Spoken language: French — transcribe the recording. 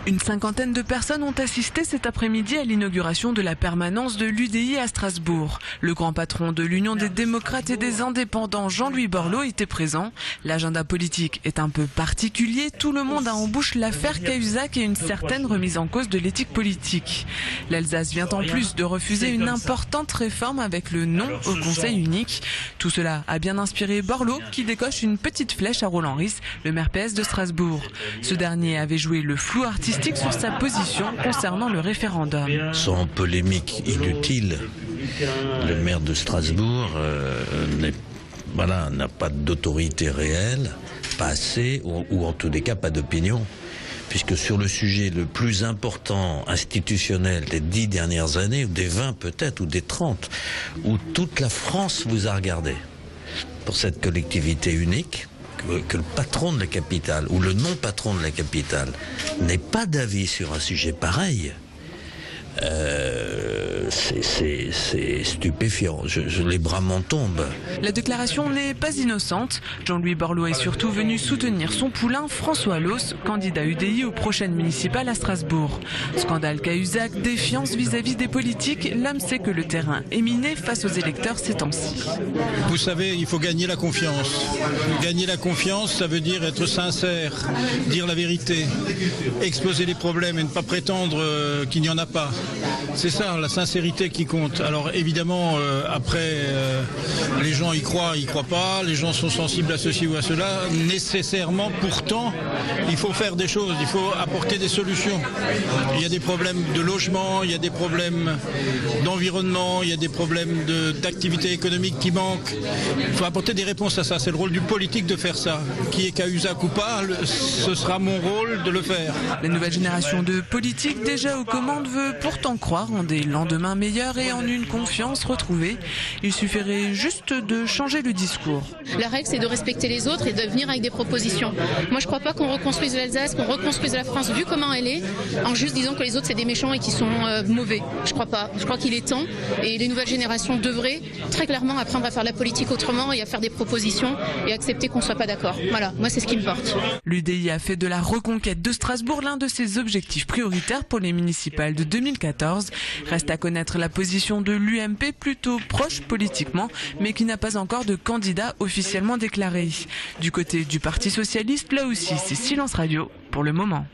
Une cinquantaine de personnes ont assisté cet après-midi à l'inauguration de la permanence de l'UDI à Strasbourg. Le grand patron de l'Union des démocrates et des indépendants, Jean-Louis Borloo, était présent. L'agenda politique est un peu particulier. Tout le monde a en bouche l'affaire Cahuzac et une certaine remise en cause de l'éthique politique. L'Alsace vient en plus de refuser une importante réforme avec le non au Conseil unique. Tout cela a bien inspiré Borloo qui décoche une petite flèche à Roland Ries, le maire PS de Strasbourg. Ce dernier avait joué le flou artistique sur sa position concernant le référendum. Sans polémique inutile, le maire de Strasbourg n'a pas d'autorité réelle, pas assez, ou en tous les cas pas d'opinion. Puisque sur le sujet le plus important institutionnel des 10 dernières années, ou des 20 peut-être, ou des 30, où toute la France vous a regardé pour cette collectivité unique, que le patron de la capitale ou le non-patron de la capitale n'ait pas d'avis sur un sujet pareil, c'est stupéfiant. Les bras m'en tombent. La déclaration n'est pas innocente. Jean-Louis Borloo est surtout venu soutenir son poulain François Loos, candidat UDI aux prochaines municipales à Strasbourg. Scandale Cahuzac, défiance vis-à-vis des politiques, l'homme sait que le terrain est miné face aux électeurs ces temps-ci. Vous savez, il faut gagner la confiance. Gagner la confiance, ça veut dire être sincère, dire la vérité, exposer les problèmes et ne pas prétendre qu'il n'y en a pas. C'est ça, la sincérité qui compte. Alors évidemment, après, les gens y croient pas, les gens sont sensibles à ceci ou à cela. Nécessairement, pourtant, il faut faire des choses, il faut apporter des solutions. Il y a des problèmes de logement, il y a des problèmes d'environnement, il y a des problèmes d'activité économique qui manquent. Il faut apporter des réponses à ça. C'est le rôle du politique de faire ça. Qui est Cahuzac ou pas, ce sera mon rôle de le faire. La nouvelle génération de politiques déjà aux commandes veut pourtant croire en des lendemains meilleurs et en une confiance retrouvée. Il suffirait juste de changer le discours. La règle, c'est de respecter les autres et de venir avec des propositions. Moi, je ne crois pas qu'on reconstruise l'Alsace, qu'on reconstruise la France vu comment elle est, en juste disant que les autres, c'est des méchants et qui sont mauvais. Je ne crois pas. Je crois qu'il est temps et les nouvelles générations devraient très clairement apprendre à faire de la politique autrement et à faire des propositions et accepter qu'on ne soit pas d'accord. Voilà, moi, c'est ce qui me porte. L'UDI a fait de la reconquête de Strasbourg l'un de ses objectifs prioritaires pour les municipales de 2014. Reste à connaître la position de l'UMP, plutôt proche politiquement, mais qui n'a pas encore de candidat officiellement déclaré. Du côté du Parti socialiste, là aussi, c'est silence radio pour le moment.